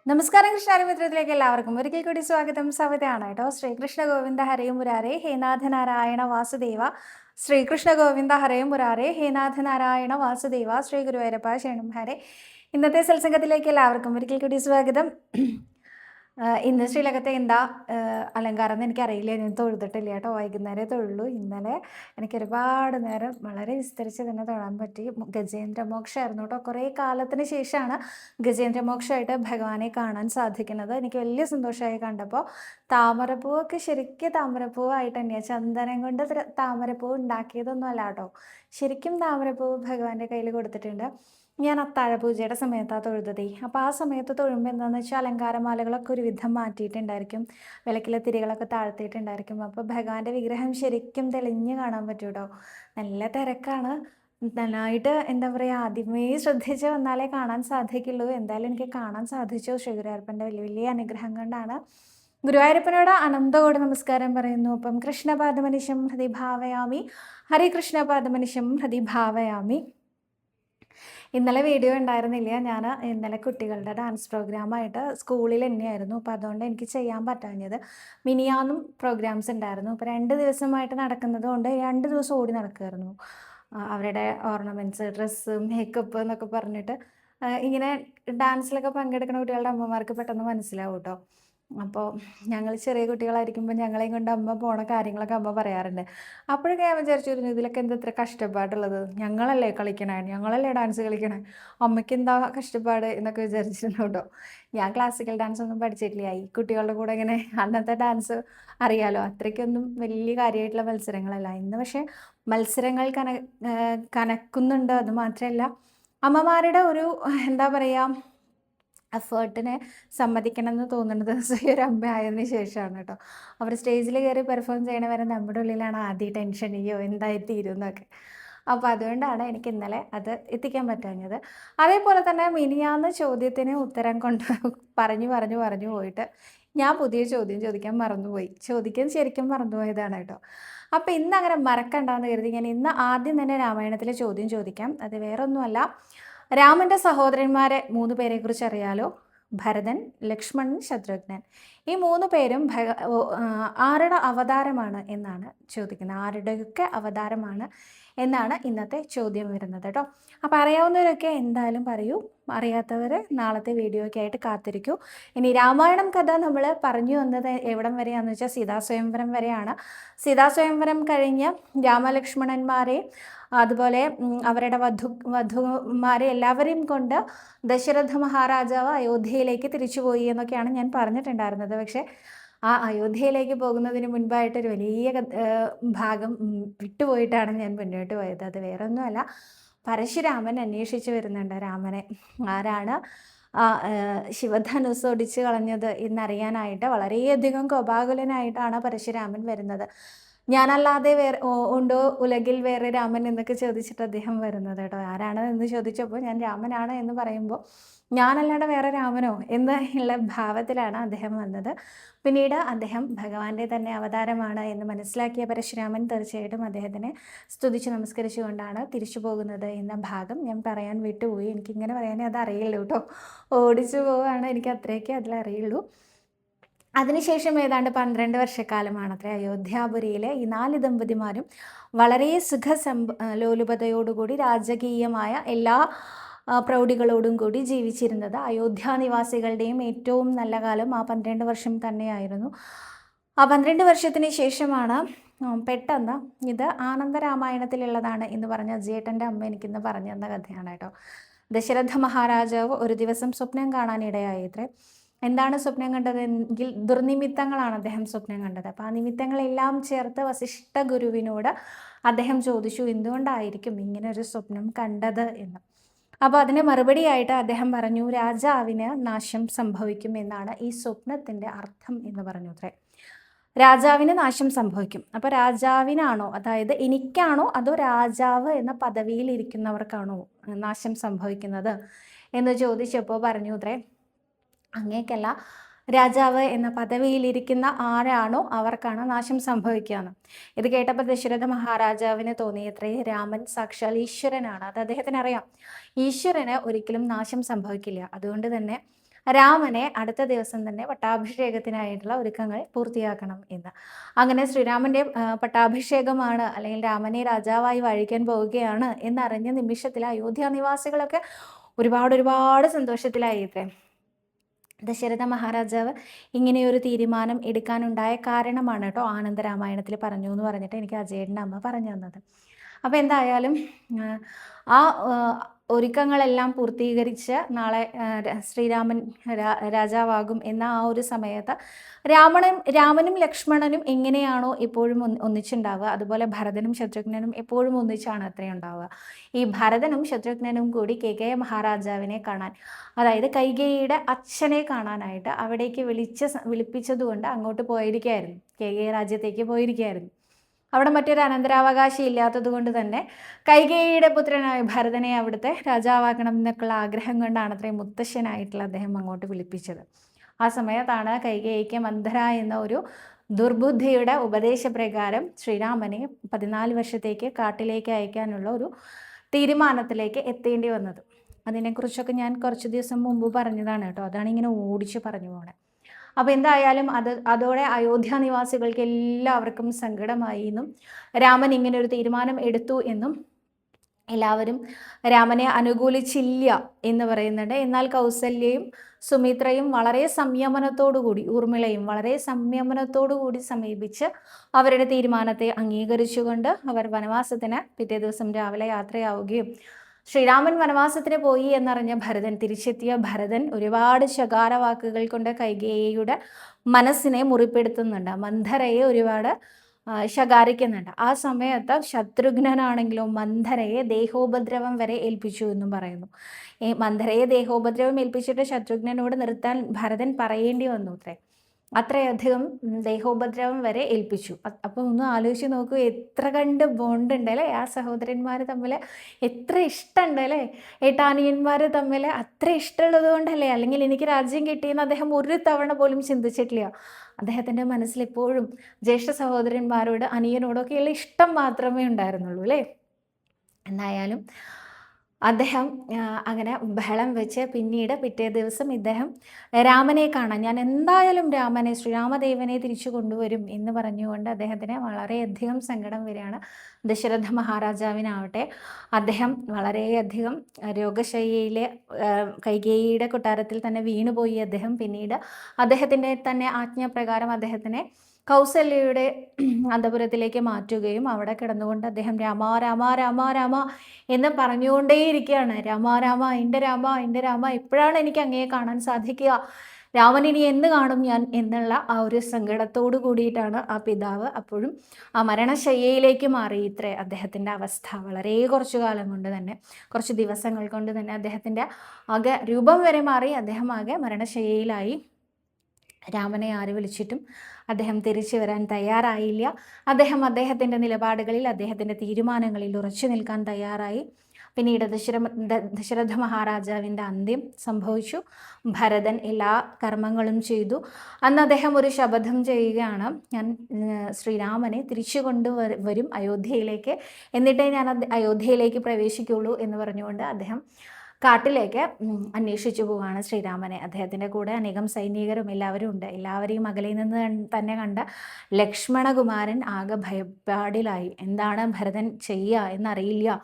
നമസ്കാരം കൃഷ്ണാരിമിത്രത്തിലേക്ക് എല്ലാവർക്കും ഒരിക്കൽ കൂടി സ്വാഗതം. സവിതയാണ് കേട്ടോ. ശ്രീകൃഷ്ണ ഗോവിന്ദ ഹരേ മുരാരേ ഹേനാഥ നാരായണ വാസുദേവ. ശ്രീകൃഷ്ണ ഗോവിന്ദ ഹരേ മുരാരേ ഹേനാഥ നാരായണ വാസുദേവ. ശ്രീ ഗുരുവായൂരപ്പ ശരണം ഹരേ. ഇന്നത്തെ സത്സംഗത്തിലേക്ക് എല്ലാവർക്കും ഒരിക്കൽ കൂടി സ്വാഗതം. ഇന്ന് ശ്രീലകത്തെ എന്താ അലങ്കാരം എന്ന് എനിക്കറിയില്ല. ഞാൻ തൊഴുതിട്ടില്ല കേട്ടോ. വൈകുന്നേരം തൊഴുള്ളൂ. ഇന്നലെ എനിക്ക് ഒരുപാട് നേരം വളരെ വിസ്തരിച്ച് തന്നെ തൊഴാൻ പറ്റി. ഗജേന്ദ്രമോക്ഷമായിരുന്നു കേട്ടോ. കുറേ കാലത്തിന് ശേഷമാണ് ഗജേന്ദ്രമോക്ഷമായിട്ട് ഭഗവാനെ കാണാൻ സാധിക്കുന്നത്. എനിക്ക് വലിയ സന്തോഷമായി കണ്ടപ്പോൾ. താമരപ്പൂവൊക്കെ ശരിക്കും താമരപ്പൂവായിട്ട് തന്നെയാണ്. ചന്ദനം കൊണ്ട് താമരപ്പൂവ് ഉണ്ടാക്കിയതൊന്നും അല്ല കേട്ടോ. ശരിക്കും താമരപ്പൂവ് ഭഗവാന്റെ കയ്യിൽ കൊടുത്തിട്ടുണ്ട്. ഞാൻ അത്താഴ പൂജയുടെ സമയത്താണ് തൊഴുതതേ. അപ്പോൾ ആ സമയത്ത് തൊഴുമ്പോൾ എന്താണെന്ന് വെച്ചാൽ അലങ്കാരമാലകളൊക്കെ ഒരു വിധം മാറ്റിയിട്ടുണ്ടായിരിക്കും. വിളക്കിലെ തിരികളൊക്കെ താഴ്ത്തിയിട്ടുണ്ടായിരിക്കും. അപ്പോൾ ഭഗവാന്റെ വിഗ്രഹം ശരിക്കും തെളിഞ്ഞ് കാണാൻ പറ്റും കേട്ടോ. നല്ല തിരക്കാണ്. നന്നായിട്ട് എന്താ പറയുക, ആദ്യമേ ശ്രദ്ധിച്ച് വന്നാലേ കാണാൻ സാധിക്കുള്ളൂ. എന്തായാലും എനിക്ക് കാണാൻ സാധിച്ചു. ശ്രീ ഗുരുവായൂരപ്പൻ്റെ വലിയ വലിയ അനുഗ്രഹം കൊണ്ടാണ്. ഗുരുവായൂരപ്പനോട് അനന്തകോടി നമസ്കാരം പറയുന്നു. അപ്പം കൃഷ്ണപാദമനിശം ഹൃദി ഭാവയാമി. ഹരികൃഷ്ണപാദമനിശം ഹൃദി ഭാവയാമി. ഇന്നലെ വീഡിയോ ഉണ്ടായിരുന്നില്ല. ഞാൻ ഇന്നലെ കുട്ടികളുടെ ഡാൻസ് പ്രോഗ്രാമായിട്ട് സ്കൂളിൽ തന്നെയായിരുന്നു. അപ്പോൾ അതുകൊണ്ട് എനിക്ക് ചെയ്യാൻ പറ്റാഞ്ഞത്. മിനിയാന്നും പ്രോഗ്രാംസ് ഉണ്ടായിരുന്നു. അപ്പോൾ 2 ദിവസമായിട്ട് നടക്കുന്നത് കൊണ്ട് 2 ദിവസം ഓടി നടക്കുമായിരുന്നു. അവരുടെ ഓർണമെൻറ്റ്സ്, ഡ്രസ്സ്, മേക്കപ്പ് എന്നൊക്കെ പറഞ്ഞിട്ട് ഇങ്ങനെ ഡാൻസിലൊക്കെ പങ്കെടുക്കുന്ന കുട്ടികളുടെ അമ്മമാർക്ക് പെട്ടെന്ന് മനസ്സിലാവും കേട്ടോ. അപ്പോൾ ഞങ്ങൾ ചെറിയ കുട്ടികളായിരിക്കുമ്പോൾ ഞങ്ങളെയും കൊണ്ട് അമ്മ പോണ കാര്യങ്ങളൊക്കെ അമ്മ പറയാറുണ്ട്. അപ്പോഴൊക്കെ ഞാൻ വിചാരിച്ചിരുന്നു, ഇതിലൊക്കെ എന്താ ഇത്ര കഷ്ടപ്പാടുള്ളത്? ഞങ്ങളല്ലേ കളിക്കണേ, ഞങ്ങളല്ലേ ഡാൻസ് കളിക്കണേ, അമ്മയ്ക്ക് എന്താ കഷ്ടപ്പാട് എന്നൊക്കെ വിചാരിച്ചിരുന്നു കേട്ടോ. ഞാൻ ക്ലാസിക്കൽ ഡാൻസ് ഒന്നും പഠിച്ചിട്ടില്ല. ഈ കുട്ടികളുടെ കൂടെ ഇങ്ങനെ അന്നത്തെ ഡാൻസ് അറിയാലോ, അത്രയ്ക്കൊന്നും വലിയ കാര്യമായിട്ടുള്ള മത്സരങ്ങളല്ല. ഇന്ന് പക്ഷേ മത്സരങ്ങൾ കനക്കുന്നുണ്ട്. അത് മാത്രമല്ല, അമ്മമാരുടെ ഒരു എന്താ പറയുക, എഫേർട്ടിനെ സമ്മതിക്കണം എന്ന് തോന്നുന്നത് ഒരു അമ്മ ആയതിനു ശേഷമാണ് കേട്ടോ. അവർ സ്റ്റേജിൽ കയറി പെർഫോം ചെയ്യണ വരെ നമ്മുടെ ഉള്ളിലാണ് ആദ്യം ടെൻഷൻ, അയ്യോ എന്തായി തീരുന്നൊക്കെ. അപ്പോൾ അതുകൊണ്ടാണ് എനിക്ക് ഇന്നലെ അത് എത്തിക്കാൻ പറ്റാഞ്ഞത്. അതേപോലെ തന്നെ മിനിയാന്ന് ചോദ്യത്തിന് ഉത്തരം കൊണ്ട് പറഞ്ഞു പോയിട്ട് ഞാൻ പുതിയ ചോദ്യം ചോദിക്കാൻ മറന്നുപോയി. ശരിക്കും മറന്നുപോയതാണ് കേട്ടോ. അപ്പോൾ ഇന്ന് അങ്ങനെ മറക്കണ്ടെന്ന് കരുതി ഞാൻ ഇന്ന് ആദ്യം തന്നെ രാമായണത്തിലെ ചോദ്യം ചോദിക്കാം. അത് വേറൊന്നുമല്ല, രാമൻ്റെ സഹോദരന്മാരെ 3 പേരെക്കുറിച്ച് അറിയാലോ? ഭരതൻ, ലക്ഷ്മണൻ, ശത്രുഘ്നൻ. ഈ 3 പേരും ആരുടെ അവതാരമാണ് എന്നാണ് ചോദിക്കുന്നത്. ആരുടെയൊക്കെ അവതാരമാണ് എന്നാണ് ഇന്നത്തെ ചോദ്യം വരുന്നത് കേട്ടോ. അപ്പോൾ അറിയാവുന്നവരൊക്കെ എന്തായാലും പറയൂ. അറിയാത്തവർ നാളത്തെ വീഡിയോയ്ക്ക് ആയിട്ട് കാത്തിരിക്കൂ. ഇനി രാമായണം കഥ നമ്മൾ പറഞ്ഞു വന്നത് എവിടം വരെയാണെന്ന് വെച്ചാൽ സീതാസ്വയംവരം വരെയാണ്. സീതാസ്വയംവരം കഴിഞ്ഞ് രാമലക്ഷ്മണന്മാരെ അതുപോലെ അവരുടെ വധുമാരെ എല്ലാവരെയും കൊണ്ട് ദശരഥ മഹാരാജാവ് അയോധ്യയിലേക്ക് തിരിച്ചുപോയി എന്നൊക്കെയാണ് ഞാൻ പറഞ്ഞിട്ടുണ്ടായിരുന്നത്. പക്ഷേ ആ അയോധ്യയിലേക്ക് പോകുന്നതിന് മുൻപായിട്ടൊരു വലിയ ഭാഗം വിട്ടുപോയിട്ടാണ് ഞാൻ മുന്നോട്ട് പോയത്. അത് വേറൊന്നുമല്ല, പരശുരാമൻ അന്വേഷിച്ച് വരുന്നുണ്ട് രാമനെ. ആരാണ് ശിവധനുസ് ഒടിച്ച് കളഞ്ഞത് എന്നറിയാനായിട്ട് വളരെയധികം കോപാകുലനായിട്ടാണ് പരശുരാമൻ വരുന്നത്. ഞാനല്ലാതെ ഉണ്ടോ ഉലകിൽ വേറെ രാമൻ എന്നൊക്കെ ചോദിച്ചിട്ട് അദ്ദേഹം വരുന്നത് കേട്ടോ. ആരാണ് എന്ന് ചോദിച്ചപ്പോൾ ഞാൻ രാമനാണ് എന്ന് പറയുമ്പോൾ ഞാനല്ലാതെ വേറെ രാമനോ എന്നുള്ള ഭാവത്തിലാണ് അദ്ദേഹം വന്നത്. പിന്നീട് അദ്ദേഹം ഭഗവാന്റെ തന്നെ അവതാരമാണ് എന്ന് മനസ്സിലാക്കിയ പരശുരാമൻ തീർച്ചയായിട്ടും അദ്ദേഹത്തിനെ സ്തുതിച്ച് നമസ്കരിച്ചുകൊണ്ടാണ് തിരിച്ചു പോകുന്നത് എന്ന ഭാഗം ഞാൻ പറയാൻ വിട്ടുപോയി. എനിക്കിങ്ങനെ പറയാനേ അത് അറിയുള്ളൂ കേട്ടോ. ഓടിച്ചു പോവുകയാണ്, എനിക്ക് അത്രയൊക്കെ അതിലറിയുള്ളൂ. അതിനുശേഷം ഏതാണ്ട് 12 വർഷക്കാലമാണ് അത്ര അയോധ്യാപുരിയിലെ ഈ 4 ദമ്പതിമാരും വളരെ ലോലുപതയോടുകൂടി രാജകീയമായ എല്ലാ പ്രൗഢികളോടും കൂടി ജീവിച്ചിരുന്നത്. അയോധ്യ നിവാസികളുടെയും ഏറ്റവും നല്ല കാലം ആ 12 വർഷം തന്നെയായിരുന്നു. ആ 12 വർഷത്തിന് ശേഷമാണ് പെട്ടെന്ന്, ഇത് ആനന്ദരാമായണത്തിലുള്ളതാണ് എന്ന് പറഞ്ഞ അജയേട്ടൻ്റെ അമ്മ എനിക്കിന്ന് പറഞ്ഞു തന്ന കഥയാണ് കേട്ടോ. ദശരഥ മഹാരാജാവ് ഒരു ദിവസം സ്വപ്നം കാണാനിടയായിത്രേ. എന്താണ് സ്വപ്നം കണ്ടതെങ്കിൽ ദുർനിമിത്തങ്ങളാണ് അദ്ദേഹം സ്വപ്നം കണ്ടത്. അപ്പോൾ ആ നിമിത്തങ്ങളെല്ലാം ചേർത്ത് വസിഷ്ഠ ഗുരുവിനോട് അദ്ദേഹം ചോദിച്ചു, എന്തുകൊണ്ടായിരിക്കും ഇങ്ങനെ ഒരു സ്വപ്നം കണ്ടത് എന്ന്. അപ്പോൾ അതിന് മറുപടിയായിട്ട് അദ്ദേഹം പറഞ്ഞു, രാജാവിന് നാശം സംഭവിക്കും എന്നാണ് ഈ സ്വപ്നത്തിൻ്റെ അർത്ഥം എന്ന് പറഞ്ഞു അത്രേ. രാജാവിന് നാശം സംഭവിക്കും. അപ്പോൾ രാജാവിനാണോ, അതായത് എനിക്കാണോ അതോ രാജാവ് എന്ന പദവിയിൽ ഇരിക്കുന്നവർക്കാണോ നാശം സംഭവിക്കുന്നത് എന്ന് ചോദിച്ചപ്പോൾ പറഞ്ഞു അത്രേ, അങ്ങേക്കല്ല, രാജാവ് എന്ന പദവിയിലിരിക്കുന്ന ആരാണോ അവർക്കാണ് നാശം സംഭവിക്കുകയെന്ന്. ഇത് കേട്ടപ്പോൾ ദശരഥ മഹാരാജാവിന് തോന്നിയത്രേ, രാമൻ സാക്ഷാൽ ഈശ്വരനാണ്. അത് അദ്ദേഹത്തിന് അറിയാം. ഈശ്വരന് ഒരിക്കലും നാശം സംഭവിക്കില്ല. അതുകൊണ്ട് തന്നെ രാമനെ അടുത്ത ദിവസം തന്നെ പട്ടാഭിഷേകത്തിനായിട്ടുള്ള ഒരുക്കങ്ങൾ പൂർത്തിയാക്കണം എന്ന്. അങ്ങനെ ശ്രീരാമൻ്റെ പട്ടാഭിഷേകമാണ്, അല്ലെങ്കിൽ രാമനെ രാജാവായി വാഴിക്കാൻ പോവുകയാണ് എന്നറിഞ്ഞ നിമിഷത്തിൽ അയോധ്യ നിവാസികളൊക്കെ ഒരുപാട് സന്തോഷത്തിലായിത്രേ. ദശരഥ മഹാരാജാവ് ഇങ്ങനെയൊരു തീരുമാനം എടുക്കാനുണ്ടായ കാരണമാണ് കേട്ടോ ആനന്ദരാമായണത്തിൽ പറഞ്ഞു എന്ന് പറഞ്ഞിട്ട് എനിക്ക് അജയേട്ടൻ്റെ അമ്മ പറഞ്ഞു തന്നത്. അപ്പോൾ എന്തായാലും ആ ഒരുക്കങ്ങളെല്ലാം പൂർത്തീകരിച്ച് നാളെ ശ്രീരാമൻ രാജാവാകും എന്ന ആ ഒരു സമയത്ത് രാമനും ലക്ഷ്മണനും എങ്ങനെയാണോ എപ്പോഴും ഒന്നിച്ചുണ്ടാവുക, അതുപോലെ ഭരതനും ശത്രുഘ്നനും എപ്പോഴും ഒന്നിച്ചാണ് അത്രയും ഉണ്ടാവുക. ഈ ഭരതനും ശത്രുഘ്നനും കൂടി കൈകേയി മഹാരാജാവിനെ കാണാൻ, അതായത് കൈകേയിയുടെ അച്ഛനെ കാണാനായിട്ട് അവിടേക്ക് വിളിപ്പിച്ചതുകൊണ്ട് അങ്ങോട്ട് പോയിരിക്കുകയായിരുന്നു, കൈകേയി രാജ്യത്തേക്ക് പോയിരിക്കുകയായിരുന്നു. അവിടെ മറ്റൊരു അനന്തരാവകാശി ഇല്ലാത്തത് കൊണ്ട് തന്നെ കൈകേയിയുടെ പുത്രനായ ഭരതനെ അവിടുത്തെ രാജാവാക്കണം എന്നൊക്കെയുള്ള ആഗ്രഹം കൊണ്ടാണ് അത്രയും മുത്തശ്ശനായിട്ടുള്ള അദ്ദേഹം അങ്ങോട്ട് വിളിപ്പിച്ചത്. ആ സമയത്താണ് കൈകേയിക്ക് മന്ധര എന്ന ഒരു ദുർബുദ്ധിയുടെ ഉപദേശപ്രകാരം ശ്രീരാമനെ 14 വർഷത്തേക്ക് കാട്ടിലേക്ക് അയക്കാനുള്ള ഒരു തീരുമാനത്തിലേക്ക് എത്തേണ്ടി വന്നത്. അതിനെക്കുറിച്ചൊക്കെ ഞാൻ കുറച്ച് ദിവസം മുമ്പ് പറഞ്ഞതാണ് കേട്ടോ, അതാണ് ഇങ്ങനെ ഓടിച്ച് പറഞ്ഞു പോണേ. അപ്പോൾ എന്തായാലും അതോടെ അയോധ്യ നിവാസികൾക്ക് എല്ലാവർക്കും സങ്കടമായി എന്നും രാമൻ ഇങ്ങനെ ഒരു തീരുമാനം എടുത്തു എന്നും എല്ലാവരും രാമനെ അനുകൂലിച്ചില്ല എന്ന് പറയുന്നുണ്ട്. എന്നാൽ കൗസല്യയും സുമിത്രയും വളരെ സംയമനത്തോടുകൂടി, ഊർമിളയും വളരെ സംയമനത്തോടുകൂടി സമീപിച്ച് അവരുടെ തീരുമാനത്തെ അംഗീകരിച്ചുകൊണ്ട് അവർ വനവാസത്തിന് പിറ്റേ ദിവസം രാവിലെ യാത്രയാവുകയും ശ്രീരാമൻ വനവാസത്തിന് പോയി എന്നറിഞ്ഞ തിരിച്ചെത്തിയ ഭരതൻ ഒരുപാട് ശകാര വാക്കുകൾ കൊണ്ട് കൈകേയിയുടെ മനസ്സിനെ മുറിപ്പെടുത്തുന്നുണ്ട്, മന്ധരയെ ഒരുപാട് ശകാരിക്കുന്നുണ്ട്. ആ സമയത്ത് ശത്രുഘ്നനാണെങ്കിലും മന്ധരയെ ദേഹോപദ്രവം വരെ ഏൽപ്പിച്ചു എന്നും പറയുന്നു. മന്ധരയെ ദേഹോപദ്രവം ഏൽപ്പിച്ചിട്ട് ശത്രുഘ്നനോട് നിർത്താൻ ഭരതൻ പറയേണ്ടി വന്നു അത്രയധികം ദേഹോപദ്രവം വരെ ഏൽപ്പിച്ചു. അപ്പോൾ ഒന്ന് ആലോചിച്ച് നോക്കൂ, എത്ര കണ്ട് ബോണ്ടുണ്ട് അല്ലേ ആ സഹോദരന്മാർ തമ്മിൽ, എത്ര ഇഷ്ടമുണ്ട് അല്ലേ ഏട്ടാനിയന്മാർ തമ്മിൽ. അത്ര ഇഷ്ടമുള്ളത് കൊണ്ടല്ലേ, അല്ലെങ്കിൽ എനിക്ക് രാജ്യം കിട്ടിയെന്ന് അദ്ദേഹം ഒരു തവണ പോലും ചിന്തിച്ചിട്ടില്ല. അദ്ദേഹത്തിൻ്റെ മനസ്സിൽ എപ്പോഴും ജ്യേഷ്ഠ സഹോദരന്മാരോട് അനിയനോടൊക്കെയുള്ള ഇഷ്ടം മാത്രമേ ഉണ്ടായിരുന്നുള്ളൂ അല്ലേ. എന്തായാലും അദ്ദേഹം അങ്ങനെ ബഹളം വെച്ച് പിന്നീട് പിറ്റേ ദിവസം ഇദ്ദേഹം രാമനെ കാണാൻ, ഞാൻ എന്തായാലും ശ്രീരാമദേവനെ തിരിച്ചു കൊണ്ടുവരും എന്ന് പറഞ്ഞുകൊണ്ട് അദ്ദേഹത്തിന് വളരെയധികം സങ്കടം വരികയാണ്. ദശരഥ മഹാരാജാവിനാവട്ടെ, അദ്ദേഹം വളരെയധികം രോഗശയ്യയിലെ കൈകേയിയുടെ കൊട്ടാരത്തിൽ തന്നെ വീണുപോയി. അദ്ദേഹം പിന്നീട് അദ്ദേഹത്തിൻ്റെ തന്നെ ആജ്ഞാപ്രകാരം അദ്ദേഹത്തിനെ കൗസല്യയുടെ അന്തപുരത്തിലേക്ക് മാറ്റുകയും അവിടെ കിടന്നുകൊണ്ട് അദ്ദേഹം രാമ രാമ രാമ രാമ എന്ന് പറഞ്ഞുകൊണ്ടേയിരിക്കുകയാണ്. രാമ രാമ, എൻ്റെ രാമ, എപ്പോഴാണ് എനിക്ക് അങ്ങയെ കാണാൻ സാധിക്കുക, രാമൻ ഇനി എന്ന് കാണും ഞാൻ എന്നുള്ള ആ ഒരു സങ്കടത്തോടു കൂടിയിട്ടാണ് ആ പിതാവ് അപ്പോഴും ആ മരണശയ്യയിലേക്ക് മാറി. അദ്ദേഹത്തിൻ്റെ അവസ്ഥ വളരെ കുറച്ചു കാലം കൊണ്ട് തന്നെ, കുറച്ച് ദിവസങ്ങൾ കൊണ്ട് തന്നെ അദ്ദേഹത്തിൻ്റെ ആകെ രൂപം വരെ മാറി. അദ്ദേഹം ആകെ മരണശയ്യയിലായി. രാമനെ ആര് വിളിച്ചിട്ടും അദ്ദേഹം തിരിച്ചു വരാൻ തയ്യാറായില്ല. അദ്ദേഹത്തിൻ്റെ നിലപാടുകളിൽ, അദ്ദേഹത്തിൻ്റെ തീരുമാനങ്ങളിൽ ഉറച്ചു നിൽക്കാൻ തയ്യാറായി. പിന്നീട് ദശരഥ മഹാരാജാവിൻ്റെ അന്ത്യം സംഭവിച്ചു. ഭരതൻ എല്ലാ കർമ്മങ്ങളും ചെയ്തു. അന്ന് അദ്ദേഹം ഒരു ശപഥം ചെയ്യുകയാണ്, ഞാൻ ശ്രീരാമനെ തിരിച്ചു കൊണ്ടുവരും അയോധ്യയിലേക്ക്, എന്നിട്ടേ ഞാൻ അയോധ്യയിലേക്ക് പ്രവേശിക്കുള്ളൂ എന്ന് പറഞ്ഞുകൊണ്ട് അദ്ദേഹം കാട്ടിലേക്ക് അന്വേഷിച്ചു പോവുകയാണ് ശ്രീരാമനെ. അദ്ദേഹത്തിൻ്റെ കൂടെ അനേകം സൈനികരും എല്ലാവരും ഉണ്ട്. എല്ലാവരെയും അകലെ നിന്ന് തന്നെ കണ്ട ലക്ഷ്മണകുമാരൻ ആകെ ഭയപ്പാടിലായി. എന്താണ് ഭരതൻ ചെയ്യുക എന്നറിയില്ല.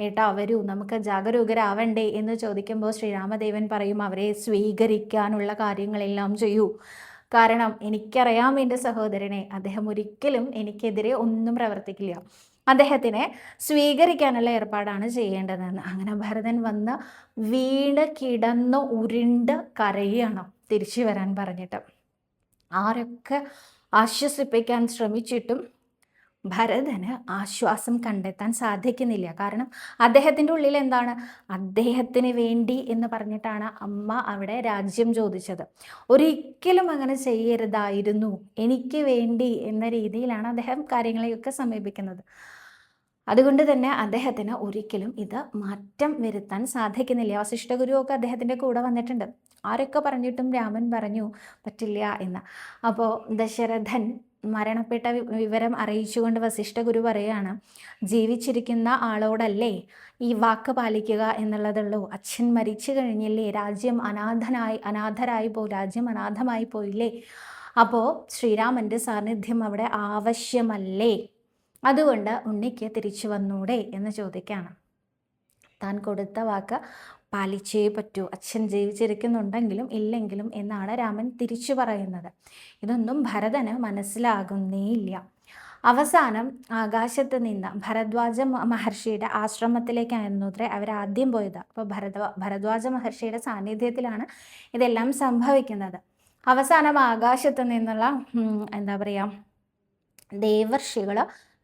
ഏട്ടാ വരൂ, നമുക്ക് ജാഗരൂകരാവണ്ടേ എന്ന് ചോദിക്കുമ്പോൾ ശ്രീരാമദേവൻ പറയും, അവരെ സ്വീകരിക്കാനുള്ള കാര്യങ്ങളെല്ലാം ചെയ്യൂ. കാരണം എനിക്കറിയാം എൻ്റെ സഹോദരനെ, അദ്ദേഹം ഒരിക്കലും എനിക്കെതിരെ ഒന്നും പ്രവർത്തിക്കില്ല. അദ്ദേഹത്തിനെ സ്വീകരിക്കാനുള്ള ഏർപ്പാടാണ് ചെയ്യേണ്ടതെന്ന്. അങ്ങനെ ഭരതൻ വന്ന് വീണ് കിടന്ന് ഉരുണ്ട് കരയുകയാണ് തിരിച്ചു വരാൻ പറഞ്ഞിട്ട്. ആരൊക്കെ ആശ്വസിപ്പിക്കാൻ ശ്രമിച്ചിട്ടും ഭരതന് ആശ്വാസം കണ്ടെത്താൻ സാധിക്കുന്നില്ല. കാരണം അദ്ദേഹത്തിൻ്റെ ഉള്ളിൽ എന്താണ്, അദ്ദേഹത്തിന് വേണ്ടി എന്ന് പറഞ്ഞിട്ടാണ് അമ്മ അവിടെ രാജ്യം ചോദിച്ചത്. ഒരിക്കലും അങ്ങനെ ചെയ്യരുതായിരുന്നു, എനിക്ക് വേണ്ടി എന്ന രീതിയിലാണ് അദ്ദേഹം കാര്യങ്ങളെയൊക്കെ സമീപിക്കുന്നത്. അതുകൊണ്ട് തന്നെ അദ്ദേഹത്തിന് ഒരിക്കലും ഇത് മാറ്റം വരുത്താൻ സാധിക്കുന്നില്ല. വസിഷ്ഠ ഗുരുവൊക്കെ അദ്ദേഹത്തിൻ്റെ കൂടെ വന്നിട്ടുണ്ട്. ആരൊക്കെ പറഞ്ഞിട്ടും രാമൻ പറഞ്ഞു പറ്റില്ല എന്ന്. അപ്പോൾ ദശരഥൻ മരണപ്പെട്ട വിവരം അറിയിച്ചുകൊണ്ട് വസിഷ്ഠ ഗുരു പറയുകയാണ്, ജീവിച്ചിരിക്കുന്ന ആളോടല്ലേ ഈ വാക്ക് പാലിക്കുക എന്നുള്ളതുള്ളൂ. അച്ഛൻ മരിച്ചു കഴിഞ്ഞില്ലേ, രാജ്യം രാജ്യം അനാഥമായി പോയില്ലേ, അപ്പോൾ ശ്രീരാമൻ്റെ സാന്നിധ്യം അവിടെ ആവശ്യമല്ലേ, അതുകൊണ്ട് ഉണ്ണിക്ക് തിരിച്ചു വന്നൂടെ എന്ന് ചോദിക്കുകയാണ്. താൻ കൊടുത്ത വാക്ക് പാലിച്ചേ പറ്റൂ, അച്ഛൻ ജീവിച്ചിരിക്കുന്നുണ്ടെങ്കിലും ഇല്ലെങ്കിലും എന്നാണ് രാമൻ തിരിച്ചു പറയുന്നത്. ഇതൊന്നും ഭരതന് മനസ്സിലാകുന്നേയില്ല. അവസാനം ആകാശത്ത് നിന്ന് ഭരദ്വാജ മഹർഷിയുടെ ആശ്രമത്തിലേക്കായിരുന്നു അത്രേ അവരാദ്യം പോയത്. അപ്പോൾ ഭരദ്വാജ മഹർഷിയുടെ സാന്നിധ്യത്തിലാണ് ഇതെല്ലാം സംഭവിക്കുന്നത്. അവസാനം ആകാശത്ത് നിന്നുള്ള എന്താ പറയുക, ദേവർഷികൾ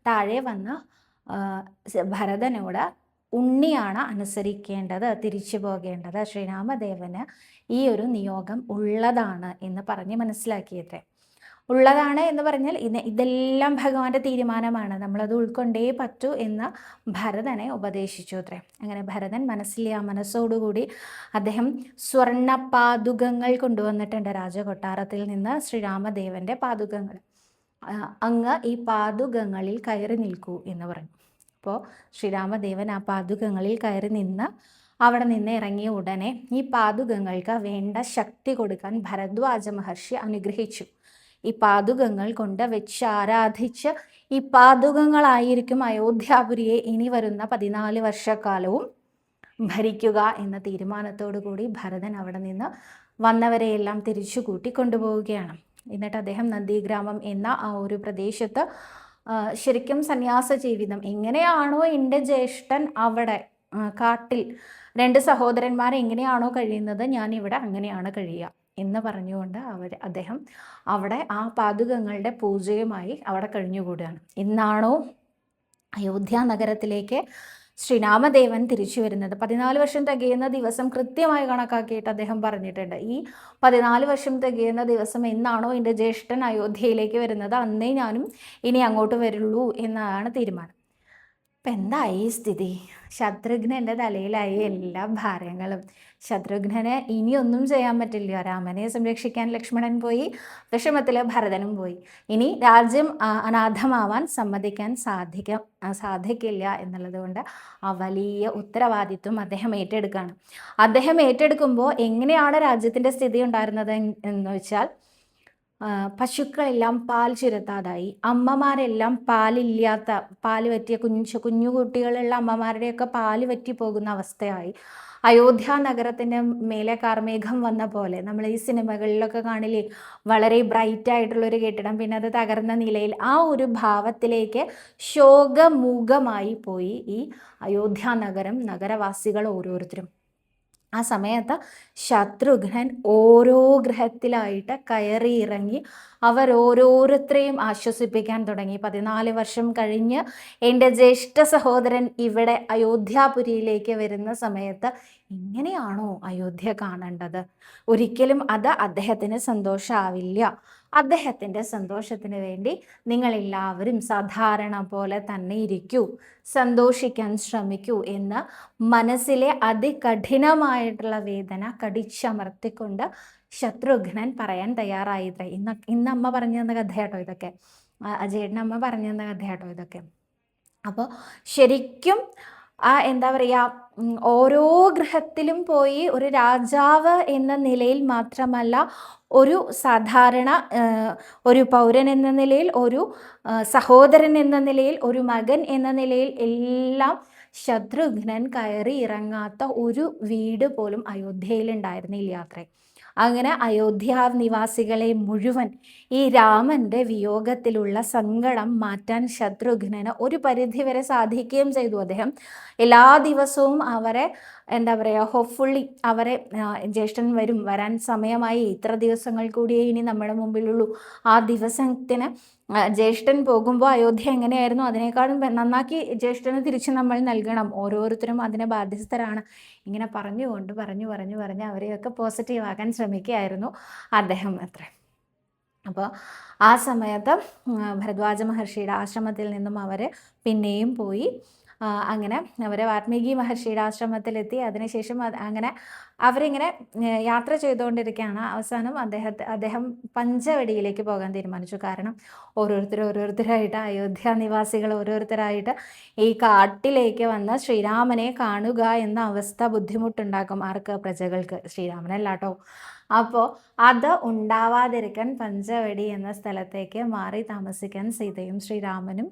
താഴെ വന്ന് ഭരതനോട് ഉണ്ണിയാണ് അനുസരിക്കേണ്ടത്, തിരിച്ചു പോകേണ്ടത്, ശ്രീരാമദേവന് ഈ ഒരു നിയോഗം ഉള്ളതാണ് എന്ന് പറഞ്ഞ് മനസ്സിലാക്കിയത്രേ. ഉള്ളതാണ് എന്ന് പറഞ്ഞാൽ ഇതെല്ലാം ഭഗവാന്റെ തീരുമാനമാണ്, നമ്മളത് ഉൾക്കൊണ്ടേ പറ്റൂ എന്ന് ഭരതനെ ഉപദേശിച്ചു അത്രേ. അങ്ങനെ ഭരതൻ മനസ്സോടുകൂടി അദ്ദേഹം സ്വർണ്ണ പാദുകങ്ങൾ കൊണ്ടുവന്നിട്ടുണ്ട് രാജകൊട്ടാരത്തിൽ നിന്ന്, ശ്രീരാമദേവന്റെ പാദുകങ്ങൾ. അങ്ങ് ഈ പാദുകങ്ങളിൽ കയറി നിൽക്കൂ എന്ന് പറഞ്ഞു. അപ്പോൾ ശ്രീരാമദേവൻ ആ പാദുകങ്ങളിൽ കയറി നിന്ന് അവിടെ നിന്ന് ഇറങ്ങിയ ഉടനെ ഈ പാദുകങ്ങൾക്ക് വേണ്ട ശക്തി കൊടുക്കാൻ ഭരദ്വാജ മഹർഷി അനുഗ്രഹിച്ചു. ഈ പാദുകങ്ങൾ കൊണ്ട് വെച്ച് ആരാധിച്ച് ഈ പാദുകങ്ങളായിരിക്കും അയോധ്യാപുരിയെ ഇനി വരുന്ന 14 വർഷക്കാലവും ഭരിക്കുക എന്ന തീരുമാനത്തോടു കൂടി ഭരതൻ അവിടെ നിന്ന് വന്നവരെയെല്ലാം തിരിച്ചു കൂട്ടിക്കൊണ്ടുപോവുകയാണ്. എന്നിട്ട് അദ്ദേഹം നന്ദിഗ്രാമം എന്ന ആ ഒരു പ്രദേശത്ത് ശരിക്കും സന്യാസ ജീവിതം, എങ്ങനെയാണോ എൻ്റെ ജ്യേഷ്ഠൻ അവിടെ കാട്ടിൽ 2 സഹോദരന്മാർ എങ്ങനെയാണോ കഴിയുന്നത്, ഞാനിവിടെ അങ്ങനെയാണ് കഴിയുക എന്ന് പറഞ്ഞുകൊണ്ട് അദ്ദേഹം അവിടെ ആ പാദുകങ്ങളുടെ പൂജയുമായി അവിടെ കഴിഞ്ഞുകൂടുകയാണ്. ഇന്നാണോ അയോധ്യ നഗരത്തിലേക്ക് ശ്രീരാമദേവൻ തിരിച്ചു വരുന്നത്, 14 വർഷം തികയുന്ന ദിവസം കൃത്യമായി കണക്കാക്കിയിട്ട് അദ്ദേഹം പറഞ്ഞിട്ടുണ്ട്. ഈ 14 വർഷം തികയുന്ന ദിവസം എന്നാണോ എൻ്റെ ജ്യേഷ്ഠൻ അയോധ്യയിലേക്ക് വരുന്നത്, അന്നേ ഞാനും ഇനി അങ്ങോട്ട് വരുള്ളൂ എന്നാണ് തീരുമാനം. ഇപ്പം എന്തായി സ്ഥിതി? ശത്രുഘ്നൻ്റെ തലയിലായി എല്ലാ ഭാരങ്ങളും. ശത്രുഘ്നന് ഇനിയൊന്നും ചെയ്യാൻ പറ്റില്ല. രാമനെ സംരക്ഷിക്കാൻ ലക്ഷ്മണൻ പോയി, വിഷമത്തിൽ ഭരതനും പോയി. ഇനി രാജ്യം അനാഥമാവാൻ സമ്മതിക്കാൻ സാധിക്കില്ല എന്നുള്ളത് കൊണ്ട് ആ വലിയ ഉത്തരവാദിത്വം അദ്ദേഹം ഏറ്റെടുക്കുകയാണ്. അദ്ദേഹം ഏറ്റെടുക്കുമ്പോൾ എങ്ങനെയാണ് രാജ്യത്തിൻ്റെ സ്ഥിതി ഉണ്ടായിരുന്നത് എന്ന് വെച്ചാൽ, പശുക്കളെല്ലാം പാൽ ചുരത്താതായി, അമ്മമാരെല്ലാം പാല് പറ്റിയ കുഞ്ഞു കുട്ടികളുള്ള അമ്മമാരുടെയൊക്കെ പാല് വറ്റി പോകുന്ന അവസ്ഥയായി. അയോധ്യ നഗരത്തിൻ്റെ മേലെ കാർമേഘം വന്ന പോലെ, നമ്മൾ ഈ സിനിമകളിലൊക്കെ കാണില്ലേ, വളരെ ബ്രൈറ്റ് ആയിട്ടുള്ളൊരു കെട്ടിടം, പിന്നെ അത് തകർന്ന നിലയിൽ, ആ ഒരു ഭാവത്തിലേക്ക് ശോകമൂകമായി പോയി ഈ അയോധ്യ നഗരവാസികൾ ഓരോരുത്തരും. ആ സമയത്ത് ശത്രുഘ്നൻ ഓരോ ഗ്രഹത്തിലായിട്ട് കയറി ഇറങ്ങി അവരോരോരുത്തരെയും ആശ്വസിപ്പിക്കാൻ തുടങ്ങി. 14 വർഷം കഴിഞ്ഞ് എൻ്റെ ജ്യേഷ്ഠ സഹോദരൻ ഇവിടെ അയോധ്യാപുരിയിലേക്ക് വരുന്ന സമയത്ത് ഇങ്ങനെയാണോ അയോധ്യ കാണേണ്ടത്? ഒരിക്കലും അത് അദ്ദേഹത്തിന് സന്തോഷമാവില്ല. അദ്ദേഹത്തിൻ്റെ സന്തോഷത്തിന് വേണ്ടി നിങ്ങളെല്ലാവരും സാധാരണ പോലെ തന്നെ ഇരിക്കൂ, സന്തോഷിക്കാൻ ശ്രമിക്കൂ എന്ന് മനസ്സിലെ അതികഠിനമായിട്ടുള്ള വേദന കടിച്ചമർത്തിക്കൊണ്ട് ശത്രുഘ്നൻ പറയാൻ തയ്യാറായിത്രേ. ഇന്ന് അമ്മ പറഞ്ഞു തന്ന കഥയാട്ടോ ഇതൊക്കെ, അജയേട്ടനമ്മ പറഞ്ഞു തന്ന കഥയാട്ടോ ഇതൊക്കെ. അപ്പോൾ ശരിക്കും എന്താ പറയുക, ഓരോ ഗൃഹത്തിലും പോയി ഒരു രാജാവ് എന്ന നിലയിൽ മാത്രമല്ല, ഒരു സാധാരണ ഒരു പൗരൻ എന്ന നിലയിൽ, ഒരു സഹോദരൻ എന്ന നിലയിൽ, ഒരു മകൻ എന്ന നിലയിൽ എല്ലാം ശത്രുഘ്നൻ കയറി ഇറങ്ങാത്ത ഒരു വീട് പോലും അയോധ്യയിൽ ഉണ്ടായിരുന്നില്ല അത്രേ. അങ്ങനെ അയോധ്യ നിവാസികളെ മുഴുവൻ ഈ രാമൻ്റെ വിയോഗത്തിലുള്ള സങ്കടം മാറ്റാൻ ശത്രുഘ്നന് ഒരു പരിധിവരെ സാധിക്കുകയും ചെയ്തു. അദ്ദേഹം എല്ലാ ദിവസവും അവരെ എന്താ പറയുക, ഹോപ്പ്ഫുള്ളി അവരെ ജ്യേഷ്ഠൻ വരാൻ സമയമായി, ഇത്ര ദിവസങ്ങൾ കൂടിയേ ഇനി നമ്മുടെ മുമ്പിലുള്ളൂ, ആ ദിവസത്തിന് ജ്യേഷ്ഠൻ പോകുമ്പോൾ അയോധ്യ എങ്ങനെയായിരുന്നു അതിനേക്കാളും നന്നാക്കി ജ്യേഷ്ഠന് തിരിച്ച് നമ്മൾ നൽകണം, ഓരോരുത്തരും അതിനെ ബാധ്യസ്ഥരാണ്, ഇങ്ങനെ പറഞ്ഞ് അവരെയൊക്കെ പോസിറ്റീവ് ആക്കാൻ ശ്രമിക്കുകയായിരുന്നു അദ്ദേഹം അത്ര. അപ്പോൾ ആ സമയത്ത് ഭരദ്വാജ മഹർഷിയുടെ ആശ്രമത്തിൽ നിന്നും അവർ പിന്നെയും പോയി അങ്ങനെ അവർ വാൽമീകി മഹർഷിയുടെ ആശ്രമത്തിലെത്തി. അതിനുശേഷം അങ്ങനെ അവരിങ്ങനെ യാത്ര ചെയ്തുകൊണ്ടിരിക്കുകയാണ്. അവസാനം അദ്ദേഹം പഞ്ചവടിയിലേക്ക് പോകാൻ തീരുമാനിച്ചു. കാരണം ഓരോരുത്തരായിട്ട് അയോധ്യ നിവാസികൾ ഓരോരുത്തരായിട്ട് ഈ കാട്ടിലേക്ക് വന്ന് ശ്രീരാമനെ കാണുക എന്ന അവസ്ഥ ബുദ്ധിമുട്ടുണ്ടാക്കും. ആർക്ക്? പ്രജകൾക്ക്. ശ്രീരാമനല്ല കേട്ടോ. അപ്പോൾ അത് ഉണ്ടാവാതിരിക്കാൻ പഞ്ചവടി എന്ന സ്ഥലത്തേക്ക് മാറി താമസിക്കാൻ സീതയും ശ്രീരാമനും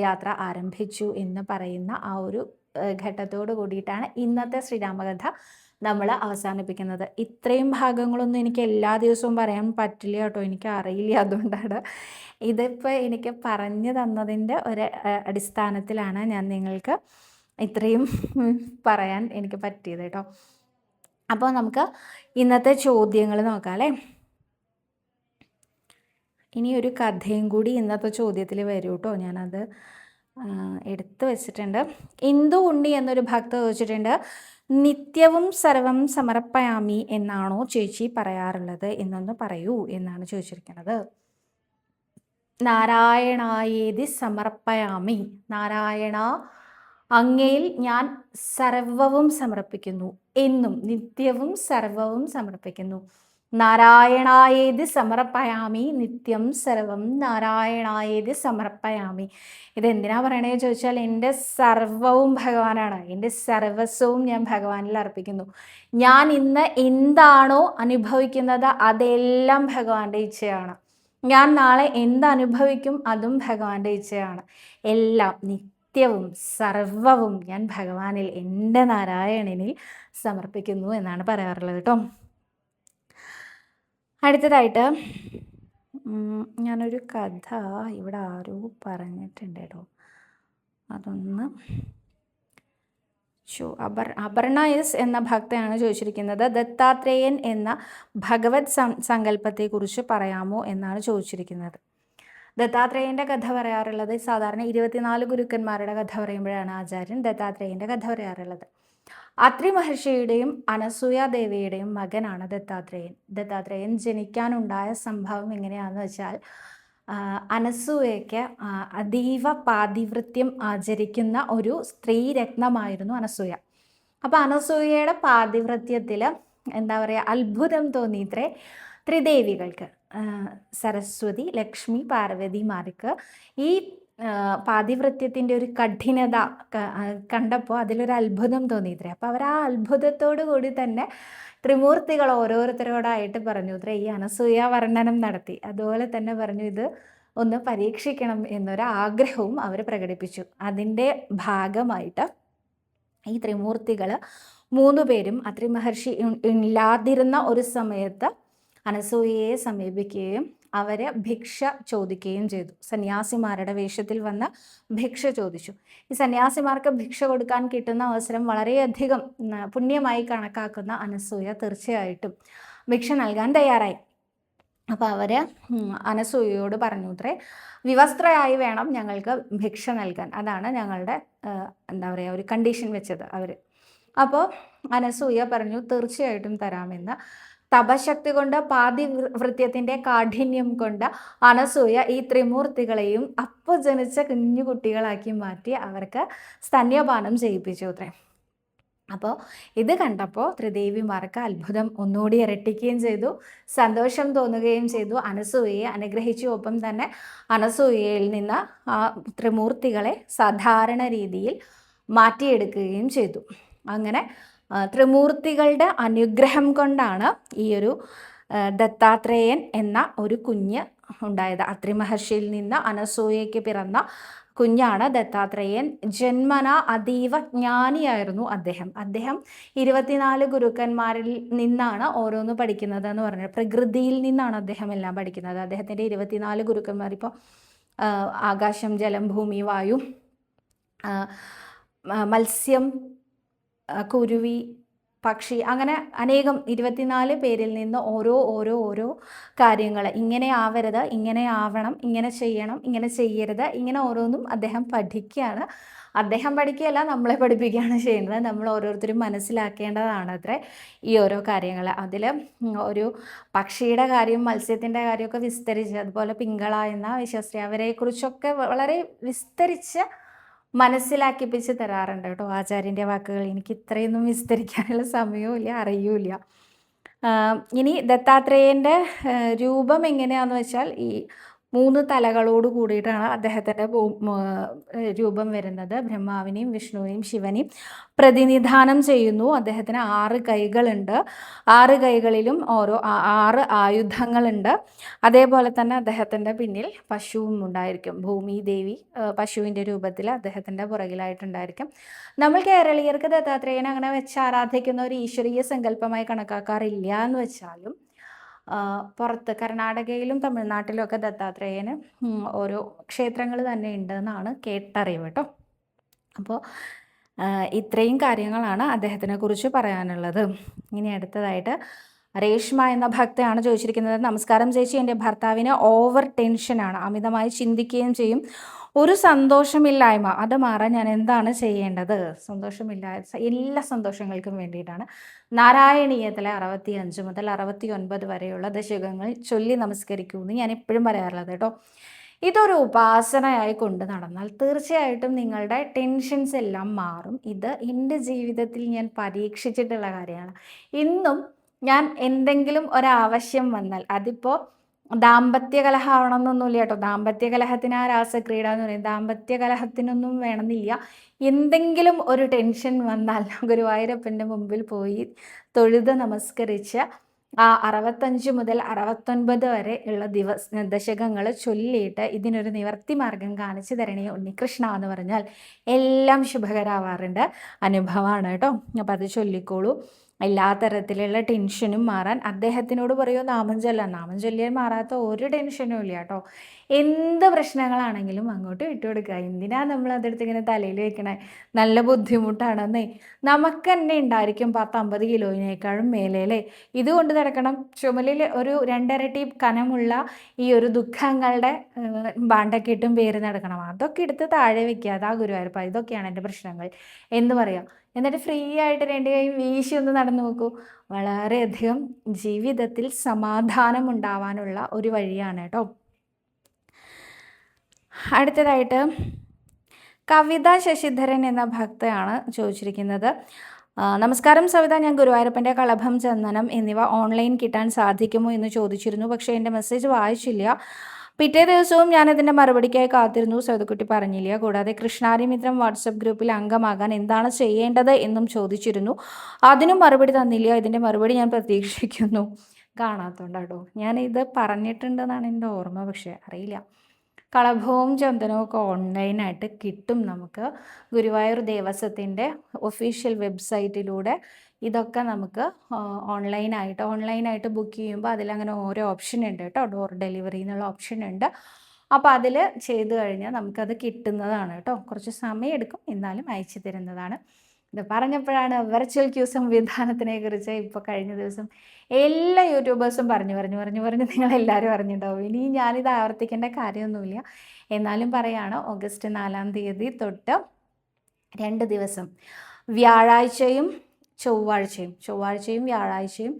യാത്ര ആരംഭിച്ചു എന്ന് പറയുന്ന ആ ഒരു ഘട്ടത്തോട് കൂടിയിട്ടാണ് ഇന്നത്തെ ശ്രീരാമകഥ നമ്മൾ അവസാനിപ്പിക്കുന്നത്. ഇത്രയും ഭാഗങ്ങളൊന്നും എനിക്ക് എല്ലാ ദിവസവും പറയാൻ പറ്റില്ല കേട്ടോ, എനിക്ക് അറിയില്ല. അതുകൊണ്ടാണ് ഇതിപ്പോൾ എനിക്ക് പറഞ്ഞു തന്നതിൻ്റെ ഒരു അടിസ്ഥാനത്തിലാണ് ഞാൻ നിങ്ങൾക്ക് ഇത്രയും പറയാൻ എനിക്ക് പറ്റിയത് കേട്ടോ. അപ്പോൾ നമുക്ക് ഇന്നത്തെ ചോദ്യങ്ങൾ നോക്കാം അല്ലേ. ഇനി ഒരു കഥയും കൂടി ഇന്നത്തെ ചോദ്യത്തിൽ വരും കേട്ടോ, ഞാനത് എടുത്തു വെച്ചിട്ടുണ്ട്. ഇന്ദു ഉണ്ണി എന്നൊരു ഭക്ത ചോദിച്ചിട്ടുണ്ട്, നിത്യവും സർവം സമർപ്പയാമി എന്നാണോ ചേച്ചി പറയാറുള്ളത് എന്നൊന്ന് പറയൂ എന്നാണ് ചോദിച്ചിരിക്കുന്നത്. നാരായണായേതി സമർപ്പയാമി, നാരായണ അങ്ങയിൽ ഞാൻ സർവവും സമർപ്പിക്കുന്നു എന്നും നിത്യവും സർവവും സമർപ്പിക്കുന്നു. നാരായണായേതി സമർപ്പയാമി നിത്യം സർവം നാരായണായേതി സമർപ്പയാമി. ഇതെന്തിനാ പറയണതെന്ന് ചോദിച്ചാൽ എൻ്റെ സർവവും ഭഗവാനാണ്, എൻ്റെ സർവസ്വവും ഞാൻ ഭഗവാനിൽ അർപ്പിക്കുന്നു. ഞാൻ ഇന്ന് എന്താണോ അനുഭവിക്കുന്നത് അതെല്ലാം ഭഗവാന്റെ ഇച്ഛയാണ്. ഞാൻ നാളെ എന്തനുഭവിക്കും അതും ഭഗവാന്റെ ഇച്ഛയാണ്. എല്ലാം നിത്യവും സർവവും ഞാൻ ഭഗവാനിൽ, എൻ്റെ നാരായണനിൽ സമർപ്പിക്കുന്നു എന്നാണ് പറയാറുള്ളത് കേട്ടോ. അടുത്തതായിട്ട് ഞാനൊരു കഥ ഇവിടെ ആരോ പറഞ്ഞിട്ടുണ്ട് കേട്ടോ, അതൊന്ന് അപർണ എസ് എന്ന ഭക്തയാണ് ചോദിച്ചിരിക്കുന്നത്. ദത്താത്രേയൻ എന്ന ഭഗവത് സങ്കല്പത്തെക്കുറിച്ച് പറയാമോ എന്നാണ് ചോദിച്ചിരിക്കുന്നത്. ദത്താത്രേയൻ്റെ കഥ പറയാറുള്ളത് സാധാരണ 24 ഗുരുക്കന്മാരുടെ കഥ പറയുമ്പോഴാണ് ആചാര്യൻ ദത്താത്രേയൻ്റെ കഥ പറയാറുള്ളത്. അത്രി മഹർഷിയുടെയും അനസൂയ ദേവിയുടെയും മകനാണ് ദത്താത്രേയൻ. ദത്താത്രേയൻ ജനിക്കാനുണ്ടായ സംഭവം എങ്ങനെയാണെന്ന് വെച്ചാൽ, അനസൂയയ്ക്ക് അതീവ പാതിവൃത്യം ആചരിക്കുന്ന ഒരു സ്ത്രീരത്നമായിരുന്നു അനസൂയ. അപ്പോൾ അനസൂയയുടെ പാതിവൃത്യത്തിൽ എന്താ പറയുക, അത്ഭുതം തോന്നിയിത്രേ ത്രിദേവികൾക്ക്, സരസ്വതി, ലക്ഷ്മി, പാർവതിമാർക്ക് ഈ പാതിവൃത്യത്തിൻ്റെ ഒരു കഠിനത കണ്ടപ്പോൾ അതിലൊരു അത്ഭുതം തോന്നിയിത്രേ. അപ്പോൾ അവർ ആ അത്ഭുതത്തോടു കൂടി തന്നെ ത്രിമൂർത്തികൾ ഓരോരുത്തരോടായിട്ട് പറഞ്ഞു അത്രേ, ഈ അനസൂയ വർണ്ണനം നടത്തി. അതുപോലെ തന്നെ പറഞ്ഞു ഇത് ഒന്ന് പരീക്ഷിക്കണം എന്നൊരാഗ്രഹവും അവർ പ്രകടിപ്പിച്ചു. അതിൻ്റെ ഭാഗമായിട്ട് ഈ ത്രിമൂർത്തികൾ 3 പേരും അത്രി മഹർഷി ഇല്ലാതിരുന്ന ഒരു സമയത്ത് അനസൂയയെ സമീപിക്കുകയും അവർ ഭിക്ഷ ചോദിക്കുകയും ചെയ്തു. സന്യാസിമാരുടെ വേഷത്തിൽ വന്ന് ഭിക്ഷ ചോദിച്ചു. ഈ സന്യാസിമാർക്ക് ഭിക്ഷ കൊടുക്കാൻ കിട്ടുന്ന അവസരം വളരെയധികം പുണ്യമായി കണക്കാക്കുന്ന അനസൂയ തീർച്ചയായിട്ടും ഭിക്ഷ നൽകാൻ തയ്യാറായി. അപ്പോൾ അവർ അനസൂയയോട് പറഞ്ഞു അത്രേ, വിവസ്ത്രയായി വേണം ഞങ്ങൾക്ക് ഭിക്ഷ നൽകാൻ, അതാണ് ഞങ്ങളുടെ എന്താ പറയുക ഒരു കണ്ടീഷൻ വെച്ചത് അവർ. അപ്പോൾ അനസൂയ പറഞ്ഞു തീർച്ചയായിട്ടും തരാമെന്ന്. തപശക്തി കൊണ്ട് പാതിവൃത്യത്തിൻ്റെ കാഠിന്യം കൊണ്ട് അനസൂയ ഈ ത്രിമൂർത്തികളെയും അപ്പോൾ ജനിച്ച കുഞ്ഞു കുട്ടികളാക്കി മാറ്റി അവർക്ക് സ്തന്യപാനം ചെയ്യിപ്പിച്ചു അത്രേ. അപ്പോൾ ഇത് കണ്ടപ്പോൾ ത്രിദേവിമാർക്ക് അത്ഭുതം ഒന്നുകൂടി ഇരട്ടിക്കുകയും ചെയ്തു, സന്തോഷം തോന്നുകയും ചെയ്തു. അനസൂയയെ അനുഗ്രഹിച്ചു. ഒപ്പം തന്നെ അനസൂയയിൽ നിന്ന് ആ ത്രിമൂർത്തികളെ സാധാരണ രീതിയിൽ മാറ്റിയെടുക്കുകയും ചെയ്തു. അങ്ങനെ ത്രിമൂർത്തികളുടെ അനുഗ്രഹം കൊണ്ടാണ് ഈ ഒരു ദത്താത്രേയൻ എന്ന ഒരു കുഞ്ഞ് ഉണ്ടായത്. അത്രി മഹർഷിയിൽ നിന്ന് അനസൂയയ്ക്ക് പിറന്ന കുഞ്ഞാണ് ദത്താത്രേയൻ. ജന്മന അതീവ ജ്ഞാനിയായിരുന്നു അദ്ദേഹം. 24 ഗുരുക്കന്മാരിൽ നിന്നാണ് ഓരോന്ന് പഠിക്കുന്നത് എന്ന് പറഞ്ഞത്. പ്രകൃതിയിൽ നിന്നാണ് അദ്ദേഹം എല്ലാം പഠിക്കുന്നത്. അദ്ദേഹത്തിൻ്റെ 24 ഗുരുക്കന്മാർ, ഇപ്പോൾ ആകാശം, ജലം, ഭൂമി, വായു, മത്സ്യം, കുരുവി, പക്ഷി, അങ്ങനെ അനേകം 24 പേരിൽ നിന്ന് ഓരോ കാര്യങ്ങൾ, ഇങ്ങനെ ആവരുത്, ഇങ്ങനെ ആവണം, ഇങ്ങനെ ചെയ്യണം, ഇങ്ങനെ ചെയ്യരുത്, ഇങ്ങനെ ഓരോന്നും അദ്ദേഹം പഠിക്കുകയാണ്. അദ്ദേഹം പഠിക്കുകയല്ല, നമ്മളെ പഠിപ്പിക്കുകയാണ് ചെയ്യുന്നത്. നമ്മൾ ഓരോരുത്തരും മനസ്സിലാക്കേണ്ടതാണ് അത്രേ ഈ ഓരോ കാര്യങ്ങൾ. അതിൽ ഒരു പക്ഷിയുടെ കാര്യം, മത്സ്യത്തിൻ്റെ കാര്യമൊക്കെ വിസ്തരിച്ച്, അതുപോലെ പിങ്കള എന്ന വിശ്വസ്ത്രീ, അവരെക്കുറിച്ചൊക്കെ വളരെ വിസ്തരിച്ച് മനസ്സിലാക്കിപ്പിച്ച് തരാറുണ്ട് കേട്ടോ ആചാര്യൻ്റെ വാക്കുകൾ. എനിക്ക് ഇത്രയൊന്നും വിസ്തരിക്കാനുള്ള സമയവും ഇല്ല, അറിയൂല. ഇനി ദത്താത്രേയൻ്റെ രൂപം എങ്ങനെയാണെന്ന് വെച്ചാൽ ഈ 3 തലകളോട് കൂടിയിട്ടാണ് അദ്ദേഹത്തിൻ്റെ രൂപം വരുന്നത്. ബ്രഹ്മാവിനെയും വിഷ്ണുവിനെയും ശിവനെയും പ്രതിനിധാനം ചെയ്യുന്നു. അദ്ദേഹത്തിന് 6 കൈകളുണ്ട്. 6 കൈകളിലും ഓരോ 6 ആയുധങ്ങളുണ്ട്. അതേപോലെ തന്നെ അദ്ദേഹത്തിൻ്റെ പിന്നിൽ പശുവും ഉണ്ടായിരിക്കും. ഭൂമി ദേവി പശുവിൻ്റെ രൂപത്തിൽ അദ്ദേഹത്തിൻ്റെ പുറകിലായിട്ടുണ്ടായിരിക്കും. നമ്മൾ കേരളീയർക്ക് ദത്താത്രേയനെ അങ്ങനെ വെച്ച് ആരാധിക്കുന്ന ഒരു ഈശ്വരീയ സങ്കല്പമായി കണക്കാക്കാറില്ല എന്ന് വെച്ചാലും പുറത്ത് കർണാടകയിലും തമിഴ്നാട്ടിലും ഒക്കെ ദത്താത്രേയന് ഓരോ ക്ഷേത്രങ്ങൾ തന്നെ ഉണ്ടെന്നാണ് കേട്ടറിവ് കേട്ടോ. അപ്പോൾ ഇത്രയും കാര്യങ്ങളാണ് അദ്ദേഹത്തിനെ കുറിച്ച് പറയാനുള്ളത്. ഇനി അടുത്തതായിട്ട് രേഷ്മ എന്ന ഭക്തയാണ് ചോദിച്ചിരിക്കുന്നത്. നമസ്കാരം ചേച്ചി, എൻ്റെ ഭർത്താവിന് ഓവർ ടെൻഷനാണ്, അമിതമായി ചിന്തിക്കുകയും ചെയ്യും. ഒരു സന്തോഷമില്ലായ്മ, അത് മാറാൻ ഞാൻ എന്താണ് ചെയ്യേണ്ടത്? എല്ലാ സന്തോഷങ്ങൾക്കും വേണ്ടിയിട്ടാണ് നാരായണീയത്തിലെ 65 മുതൽ 69 വരെയുള്ള ദശകങ്ങൾ ചൊല്ലി നമസ്കരിക്കൂ എന്ന് ഞാൻ എപ്പോഴും പറയാറുള്ളത് കേട്ടോ. ഇതൊരു ഉപാസനയായി കൊണ്ട് നടന്നാൽ തീർച്ചയായിട്ടും നിങ്ങളുടെ ടെൻഷൻസ് എല്ലാം മാറും. ഇത് എൻ്റെ ജീവിതത്തിൽ ഞാൻ പരീക്ഷിച്ചിട്ടുള്ള കാര്യമാണ്. ഇന്നും ഞാൻ എന്തെങ്കിലും ഒരാവശ്യം വന്നാൽ, അതിപ്പോൾ ദാമ്പത്യ കലഹമാവണമെന്നൊന്നുമില്ല കേട്ടോ. ദാമ്പത്യ കലഹത്തിന് ആ രാസക്രീഡ എന്ന് പറയും. ദാമ്പത്യ കലഹത്തിനൊന്നും വേണമെന്നില്ല. എന്തെങ്കിലും ഒരു ടെൻഷൻ വന്നാൽ ഗുരുവായൂരപ്പൻ്റെ മുമ്പിൽ പോയി തൊഴുത് നമസ്കരിച്ച് ആ 65 മുതൽ 69 വരെ ഉള്ള ദശകങ്ങൾ ചൊല്ലിയിട്ട് ഇതിനൊരു നിവർത്തി മാർഗം കാണിച്ചു തരണേ ഉണ്ണികൃഷ്ണ എന്ന് പറഞ്ഞാൽ എല്ലാം ശുഭകരാവാറുണ്ട്. അനുഭവമാണ് കേട്ടോ. അപ്പം അത് ചൊല്ലിക്കോളൂ. എല്ലാ തരത്തിലുള്ള ടെൻഷനും മാറാൻ അദ്ദേഹത്തിനോട് പറയുമോ നാമം ചൊല്ലാൻ. നാമം ചൊല്ലിയാൽ മാറാത്ത ഒരു ടെൻഷനും ഇല്ല കേട്ടോ. എന്ത് പ്രശ്നങ്ങളാണെങ്കിലും അങ്ങോട്ട് വിട്ടുകൊടുക്കുക. എന്തിനാ നമ്മൾ അതെടുത്ത് ഇങ്ങനെ തലയിൽ വെക്കണേ? നല്ല ബുദ്ധിമുട്ടാണെന്നേ. നമുക്ക് തന്നെ ഉണ്ടായിരിക്കും 10-50 കിലോയിനേക്കാളും മേലെ. ഇതുകൊണ്ട് നടക്കണം. ചുമലിൽ ഒരു 2 ഇരട്ടി കനമുള്ള ഈ ഒരു ദുഃഖങ്ങളുടെ ബാണ്ടക്കെട്ടും പേര് നടക്കണം. അതൊക്കെ എടുത്ത് താഴെ വെക്കുക. അതാ ഗുരുവായൂരപ്പ, ഇതൊക്കെയാണ് എൻ്റെ പ്രശ്നങ്ങൾ എന്ന് പറയാം. എന്നിട്ട് ഫ്രീ ആയിട്ട് 2 കൈയും വീശി ഒന്ന് നടന്നു നോക്കൂ. വളരെയധികം ജീവിതത്തിൽ സമാധാനം ഉണ്ടാവാനുള്ള ഒരു വഴിയാണ് കേട്ടോ. അടുത്തതായിട്ട് കവിത ശശിധരൻ എന്ന ഭക്തയാണ് ചോദിച്ചിരിക്കുന്നത്. നമസ്കാരം സവിത, ഞാൻ ഗുരുവായൂരപ്പൻ്റെ കളഭം, ചന്ദനം എന്നിവ ഓൺലൈൻ കിട്ടാൻ സാധിക്കുമോ എന്ന് ചോദിച്ചിരുന്നു. പക്ഷേ എൻ്റെ മെസ്സേജ് വായിച്ചില്ല. പിറ്റേ ദിവസവും ഞാനതിൻ്റെ മറുപടിക്കായി കാത്തിരുന്നു. സൗദക്കുട്ടി പറഞ്ഞില്ല. കൂടാതെ കൃഷ്ണാരി മിത്രം വാട്സപ്പ് ഗ്രൂപ്പിൽ അംഗമാകാൻ എന്താണ് ചെയ്യേണ്ടത് എന്നും ചോദിച്ചിരുന്നു. അതിനും മറുപടി തന്നില്ല. ഇതിൻ്റെ മറുപടി ഞാൻ പ്രതീക്ഷിക്കുന്നു. കാണാത്തോണ്ടാട്ടോ. ഞാനിത് പറഞ്ഞിട്ടുണ്ടെന്നാണ് എൻ്റെ ഓർമ്മ, പക്ഷേ അറിയില്ല. കളഭവും ചന്ദനവും ഒക്കെ ഓൺലൈനായിട്ട് കിട്ടും നമുക്ക്. ഗുരുവായൂർ ദേവസ്വത്തിൻ്റെ ഒഫീഷ്യൽ വെബ്സൈറ്റിലൂടെ ഇതൊക്കെ നമുക്ക് ഓൺലൈനായിട്ട് ബുക്ക് ചെയ്യുമ്പോൾ അതിലങ്ങനെ ഓരോ ഓപ്ഷൻ ഉണ്ട് കേട്ടോ. ഡോർ ഡെലിവറി എന്നുള്ള ഓപ്ഷൻ ഉണ്ട്. അപ്പോൾ അതിൽ ചെയ്ത് കഴിഞ്ഞാൽ നമുക്കത് കിട്ടുന്നതാണ് കേട്ടോ. കുറച്ച് സമയം എടുക്കും, എന്നാലും അയച്ചു തരുന്നതാണ്. ഇത് പറഞ്ഞപ്പോഴാണ് വെർച്വൽ ക്യൂ സംവിധാനത്തിനെ കുറിച്ച് ഇപ്പോൾ കഴിഞ്ഞ ദിവസം എല്ലാ യൂട്യൂബേഴ്സും പറഞ്ഞു നിങ്ങളെല്ലാവരും അറിഞ്ഞിട്ടുണ്ടാവും. ഇനി ഞാനിത് ആവർത്തിക്കേണ്ട കാര്യമൊന്നുമില്ല, എന്നാലും പറയാണ്. ഓഗസ്റ്റ് 4-ാം തീയതി തൊട്ട് 2 ദിവസം വ്യാഴാഴ്ചയും ചൊവ്വാഴ്ചയും വ്യാഴാഴ്ചയും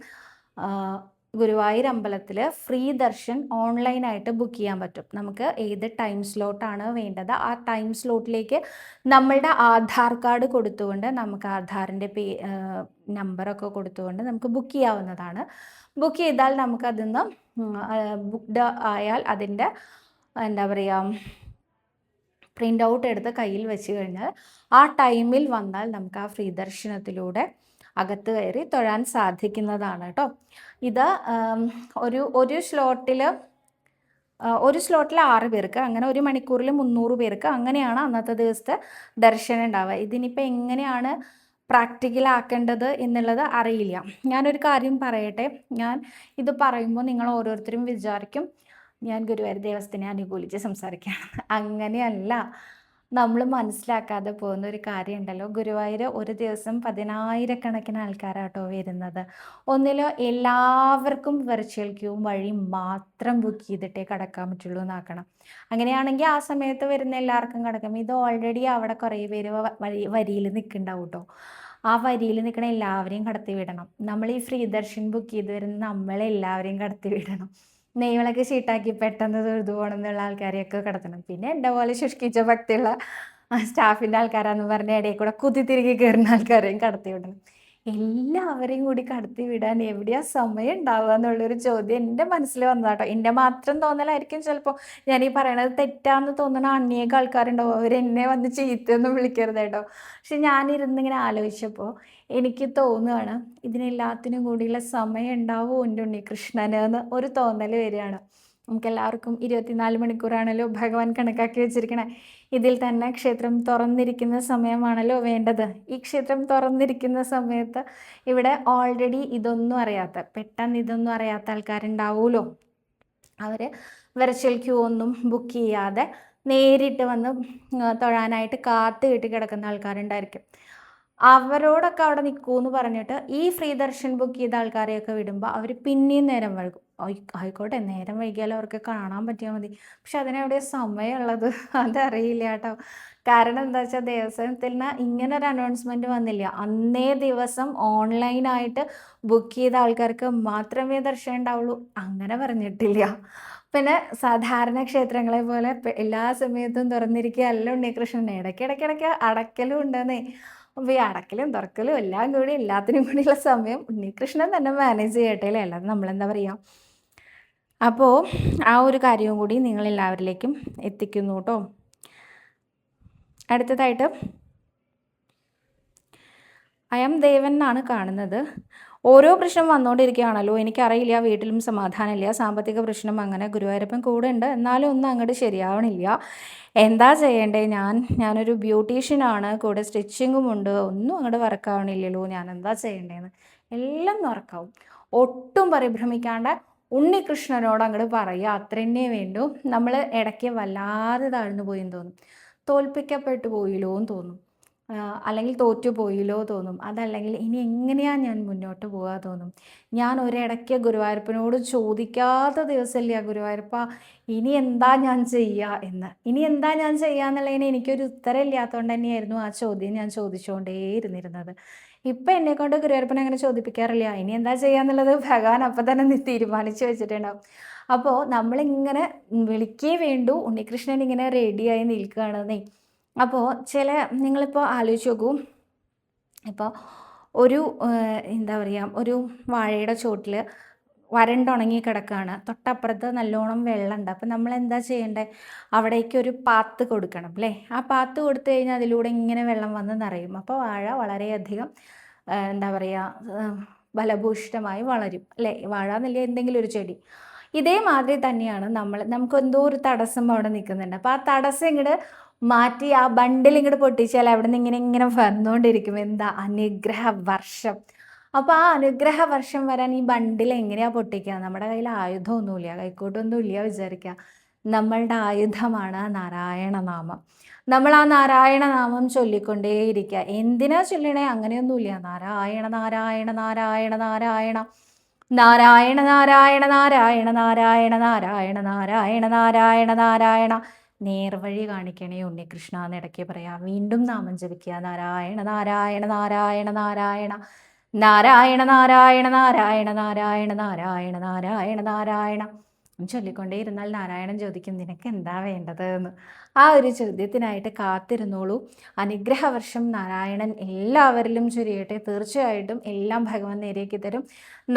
ഗുരുവായൂർ അമ്പലത്തിൽ ഫ്രീ ദർശൻ ഓൺലൈനായിട്ട് ബുക്ക് ചെയ്യാൻ പറ്റും. നമുക്ക് ഏത് ടൈം സ്ലോട്ടാണ് വേണ്ടത് ആ ടൈം സ്ലോട്ടിലേക്ക് നമ്മളുടെ ആധാർ കാർഡ് കൊടുത്തുകൊണ്ട്, നമുക്ക് ആധാറിൻ്റെ നമ്പറൊക്കെ കൊടുത്തുകൊണ്ട് നമുക്ക് ബുക്ക് ചെയ്യാവുന്നതാണ്. ബുക്ക് ചെയ്താൽ നമുക്കതിന്ന് ബുക്ക്ഡ് ആയാൽ അതിൻ്റെ എന്താ പറയുക, പ്രിൻ്റ് ഔട്ട് എടുത്ത് കയ്യിൽ വെച്ച് കഴിഞ്ഞാൽ ആ ടൈമിൽ വന്നാൽ നമുക്ക് ആ ഫ്രീ ദർശനത്തിലൂടെ അകത്ത് കയറി തൊഴാൻ സാധിക്കുന്നതാണ് കേട്ടോ. ഇത് ഒരു സ്ലോട്ടിൽ 6 പേർക്ക്, അങ്ങനെ 1 മണിക്കൂറിൽ 300 പേർക്ക്, അങ്ങനെയാണ് അന്നത്തെ ദിവസത്തെ ദർശനം ഉണ്ടാവുക. ഇതിനിപ്പോൾ എങ്ങനെയാണ് പ്രാക്ടിക്കലാക്കേണ്ടത് എന്നുള്ളത് അറിയില്ല. ഞാനൊരു കാര്യം പറയട്ടെ. ഞാൻ ഇത് പറയുമ്പോൾ നിങ്ങൾ ഓരോരുത്തരും വിചാരിക്കും ഞാൻ ഗുരുവായൂർ ദേവസ്ഥനെ അനുകൂലിച്ച് സംസാരിക്കുകയാണ്. അങ്ങനെയല്ല. നമ്മൾ മനസ്സിലാക്കാതെ പോകുന്ന ഒരു കാര്യമുണ്ടല്ലോ. ഗുരുവായൂർ ഒരു ദിവസം 10,000-കണക്കിന് ആൾക്കാരാട്ടോ വരുന്നത്. ഒന്നിലോ എല്ലാവർക്കും വെർച്വൽ ക്യൂ വഴി മാത്രം ബുക്ക് ചെയ്തിട്ടേ കടക്കാൻ പറ്റുള്ളൂ എന്നാക്കണം. അങ്ങനെയാണെങ്കിൽ ആ സമയത്ത് വരുന്ന എല്ലാവർക്കും കടക്കാം. ഇത് ഓൾറെഡി അവിടെ കുറേ പേര് വരിയിൽ നിൽക്കുന്നുണ്ടാവും കേട്ടോ. ആ വരിയിൽ നിൽക്കണ എല്ലാവരെയും കടത്തി വിടണം. നമ്മൾ ഈ ഫ്രീ ദർശൻ ബുക്ക് ചെയ്ത് വരുന്ന നമ്മളെല്ലാവരെയും കടത്തി വിടണം. നെയ്വിളക്ക് ഷീട്ടാക്കി പെട്ടെന്ന് തൊഴുതു പോകണം എന്നുള്ള ആൾക്കാരെയൊക്കെ കടത്തണം. പിന്നെ എൻ്റെ പോലെ ശുഷ്കിച്ച ഭക്തിയുള്ള സ്റ്റാഫിൻ്റെ ആൾക്കാരാന്ന് പറഞ്ഞ ഇടയിൽ കൂടെ കുത്തിത്തിരികെ കയറുന്ന ആൾക്കാരെയും കടത്തി വിടണം. എല്ലാവരെയും കൂടി കടത്തി വിടാൻ എവിടെയാ സമയം ഉണ്ടാവുക എന്നുള്ളൊരു ചോദ്യം എൻ്റെ മനസ്സിൽ വന്നതാട്ടോ. എൻ്റെ മാത്രം തോന്നലായിരിക്കും ചിലപ്പോൾ. ഞാൻ ഈ പറയണത് തെറ്റാന്ന് തോന്നണ അനേകം ആൾക്കാരുണ്ടാവും. അവരെന്നെ വന്ന് ചീത്തയൊന്നും വിളിക്കരുത് കേട്ടോ. പക്ഷെ ഞാനിരുന്നിങ്ങനെ ആലോചിച്ചപ്പോൾ എനിക്ക് തോന്നുകയാണ്, ഇതിനെല്ലാത്തിനും കൂടിയുള്ള സമയം ഉണ്ടാവുമോ എൻ്റെ ഉണ്ണികൃഷ്ണന് എന്ന് ഒരു തോന്നൽ വരികയാണ്. നമുക്കെല്ലാവർക്കും 24 മണിക്കൂറാണല്ലോ ഭഗവാൻ കണക്കാക്കി വെച്ചിരിക്കണേ. ഇതിൽ തന്നെ ക്ഷേത്രം തുറന്നിരിക്കുന്ന സമയമാണല്ലോ വേണ്ടത്. ഈ ക്ഷേത്രം തുറന്നിരിക്കുന്ന സമയത്ത് ഇവിടെ ഓൾറെഡി പെട്ടെന്ന് ഇതൊന്നും അറിയാത്ത ആൾക്കാരുണ്ടാവുമല്ലോ. അവർ വെർച്വൽ ക്യൂ ഒന്നും ബുക്ക് ചെയ്യാതെ നേരിട്ട് വന്ന് തൊഴാനായിട്ട് കാത്തു കെട്ടി കിടക്കുന്ന ആൾക്കാരുണ്ടായിരിക്കും. അവരോടൊക്കെ അവിടെ നിൽക്കുമെന്ന് പറഞ്ഞിട്ട് ഈ ഫ്രീ ദർശൻ ബുക്ക് ചെയ്ത ആൾക്കാരെയൊക്കെ വിടുമ്പോൾ അവർ പിന്നെയും നേരം വൈകും. ആയിക്കോട്ടെ, നേരം വൈകിയാലും അവർക്ക് കാണാൻ പറ്റിയാൽ മതി. പക്ഷെ അതിനെവിടെ സമയമുള്ളത് അതറിയില്ല കേട്ടോ. കാരണം എന്താ വെച്ചാൽ ദേവസ്വത്തിൽ നിന്ന് ഇങ്ങനെ ഒരു അനൗൺസ്മെൻറ്റ് വന്നില്ല. അന്നേ ദിവസം ഓൺലൈനായിട്ട് ബുക്ക് ചെയ്ത ആൾക്കാർക്ക് മാത്രമേ ദർശനം ഉണ്ടാവുള്ളൂ അങ്ങനെ പറഞ്ഞിട്ടില്ല. പിന്നെ സാധാരണ ക്ഷേത്രങ്ങളെ പോലെ എല്ലാ സമയത്തും തുറന്നിരിക്കുകയല്ല ഉണ്ണികൃഷ്ണൻ. ഇടയ്ക്കിടയ്ക്ക് അടയ്ക്കലും ഉണ്ടെന്നേ. അപ്പോൾ ഈ അടയ്ക്കലും തുറക്കലും എല്ലാം കൂടി എല്ലാത്തിനും കൂടിയുള്ള സമയം ഉണ്ണികൃഷ്ണൻ തന്നെ മാനേജ് ചെയ്യട്ടെ അല്ലേ, അല്ലാതെ നമ്മളെന്താ പറയുക. അപ്പോൾ ആ ഒരു കാര്യവും കൂടി നിങ്ങളെല്ലാവരിലേക്കും എത്തിക്കുന്നു കേട്ടോ. അടുത്തതായിട്ട് അയം ദേവൻ എന്നാണ് കാണുന്നത്. ഓരോ പ്രശ്നം വന്നുകൊണ്ടിരിക്കുകയാണല്ലോ. എനിക്കറിയില്ല, വീട്ടിലും സമാധാനമില്ല, സാമ്പത്തിക പ്രശ്നം, അങ്ങനെ ഗുരുവായൂരപ്പൻ കൂടെ ഉണ്ട്, എന്നാലും ഒന്നും അങ്ങോട്ട് ശരിയാവണില്ല. എന്താ ചെയ്യേണ്ടേ? ഞാനൊരു ബ്യൂട്ടീഷ്യനാണ്, കൂടെ സ്റ്റിച്ചിങ്ങും ഉണ്ട്, ഒന്നും അങ്ങോട്ട് വർക്കാവണില്ലല്ലോ, ഞാൻ എന്താ ചെയ്യേണ്ടതെന്ന്. എല്ലാം വർക്കാവും. ഒട്ടും പരിഭ്രമിക്കാണ്ട് ഉണ്ണികൃഷ്ണനോട് അങ്ങോട്ട് പറയുക, അത്രന്നെ വേണ്ടു. നമ്മൾ ഇടയ്ക്ക് വല്ലാതെ താഴ്ന്നു പോയെന്ന് തോന്നും, തോൽപ്പിക്കപ്പെട്ടു പോയില്ലോ എന്ന് തോന്നും, അല്ലെങ്കിൽ തോറ്റുപോയില്ലോ തോന്നും. അതല്ലെങ്കിൽ ഇനി എങ്ങനെയാണ് ഞാൻ മുന്നോട്ട് പോകാൻ തോന്നും. ഞാൻ ഒരിടയ്ക്ക് ഗുരുവായൂരപ്പനോട് ചോദിക്കാത്ത ദിവസമില്ല, ഗുരുവായൂരപ്പ ഇനി എന്താ ഞാൻ ചെയ്യുക എന്ന്. ഇനി എന്താ ഞാൻ ചെയ്യുക എന്നുള്ളതിന് എനിക്കൊരു ഉത്തരം ഇല്ലാത്തതുകൊണ്ട് തന്നെയായിരുന്നു ആ ചോദ്യം ഞാൻ ചോദിച്ചുകൊണ്ടേ ഇരുന്നിരുന്നത്. ഇപ്പം എന്നെക്കൊണ്ട് ഗുരുവായൂരപ്പനെ അങ്ങനെ ചോദിപ്പിക്കാറില്ല. ഇനി എന്താ ചെയ്യുക എന്നുള്ളത് ഭഗവാൻ അപ്പം തന്നെ തീരുമാനിച്ച് വെച്ചിട്ടുണ്ടാവും. അപ്പോൾ നമ്മളിങ്ങനെ വിളിക്കേ വേണ്ടു, ഉണ്ണികൃഷ്ണൻ ഇങ്ങനെ റെഡിയായി നിൽക്കുകയാണെന്നേ. അപ്പോൾ നിങ്ങളിപ്പോൾ ആലോചിച്ച് നോക്കൂ, ഇപ്പോൾ ഒരു എന്താ പറയുക, ഒരു വാഴയുടെ ചോട്ടിൽ വരണ്ടുണങ്ങി കിടക്കുകയാണ്, തൊട്ടപ്പുറത്ത് നല്ലോണം വെള്ളമുണ്ട്. അപ്പം നമ്മൾ എന്താ ചെയ്യേണ്ടത്? അവിടേക്ക് ഒരു പാത്ത് കൊടുക്കണം അല്ലേ. ആ പാത്ത് കൊടുത്തു കഴിഞ്ഞാൽ അതിലൂടെ ഇങ്ങനെ വെള്ളം വന്ന് നിറയും. അപ്പോൾ വാഴ വളരെയധികം എന്താ പറയുക, ഫലഭൂയിഷ്ഠമായി വളരും അല്ലേ. വാഴ എന്നില്ല, എന്തെങ്കിലും ഒരു ചെടി. ഇതേമാതിരി തന്നെയാണ് നമുക്ക് എന്തോ ഒരു തടസ്സം അവിടെ നിൽക്കുന്നുണ്ട്. അപ്പോൾ ആ തടസ്സം ഇങ്ങോട്ട് മാറ്റി ആ ബണ്ടിൽ ഇങ്ങോട്ട് പൊട്ടിച്ചാൽ അവിടെ നിന്ന് ഇങ്ങനെ വന്നുകൊണ്ടിരിക്കും. എന്താ? അനുഗ്രഹ വർഷം. അപ്പോൾ ആ അനുഗ്രഹ വർഷം വരാൻ ഈ ബണ്ടിൽ എങ്ങനെയാണ് പൊട്ടിക്കുക? നമ്മുടെ കയ്യിൽ ആയുധമൊന്നുമില്ല, കൈക്കോട്ടൊന്നുമില്ല വിചാരിക്കുക. നമ്മളുടെ ആയുധമാണ് നാരായണനാമം. നമ്മൾ ആ നാരായണനാമം ചൊല്ലിക്കൊണ്ടേയിരിക്കുക. എന്തിനാ ചൊല്ലണേ? അങ്ങനെയൊന്നുമില്ല. നാരായണ നാരായണ നാരായണ നാരായണ നാരായണ നാരായണ നാരായണ നാരായണ നാരായണ നാരായണ നാരായണ നാരായണ. നേർവഴി കാണിക്കണേ ഉണ്ണികൃഷ്ണ എന്ന് ഇടയ്ക്ക് പറയാം. വീണ്ടും നാമം ജപിക്കുക, നാരായണ നാരായണ നാരായണ നാരായണ നാരായണ നാരായണ നാരായണ നാരായണ നാരായണ നാരായണ നാരായണ ചൊല്ലിക്കൊണ്ടേ ഇരുന്നാൽ നാരായണൻ ചോദിക്കും, നിനക്ക് എന്താ വേണ്ടത് എന്ന്. ആ ഒരു ചോദ്യത്തിനായിട്ട് കാത്തിരുന്നോളൂ. അനുഗ്രഹവർഷം നാരായണൻ എല്ലാവരിലും ചൊരിയട്ടെ. തീർച്ചയായിട്ടും എല്ലാം ഭഗവാൻ നേരേക്ക് തരും.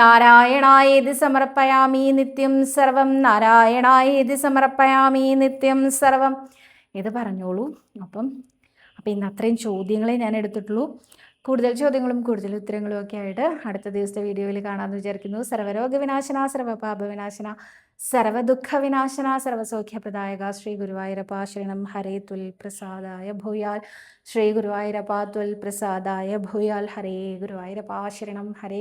നാരായണായേതി സമർപ്പയാമി നിത്യം സർവം, നാരായണായേതി സമർപ്പയാമി നിത്യം സർവം. ഇത് പറഞ്ഞോളൂ. അപ്പം ഇന്ന് അത്രയും ചോദ്യങ്ങളെ ഞാൻ എടുത്തിട്ടുള്ളൂ. കൂടുതൽ ചോദ്യങ്ങളും കൂടുതൽ ഉത്തരങ്ങളും ഒക്കെ ആയിട്ട് അടുത്ത ദിവസത്തെ വീഡിയോയിൽ കാണാമെന്ന് വിചാരിക്കുന്നു. സർവ്വരോഗവിനാശന, സർവ്വപാപവിനാശന, സർവദുഃഖവിനാശന, സർവസൗഖ്യപ്രദായക ശ്രീ ഗുരുവായൂരപ്പ ശരണം. ഹരേ ത്വൽ പ്രസാദായ ഭൂയാൽ. ശ്രീ ഗുരുവായൂരപ്പ ത്വൽ പ്രസാദായ ഭൂയാൽ. ഹരേ ഗുരുവായൂരപ്പ ശരണം. ഹരേ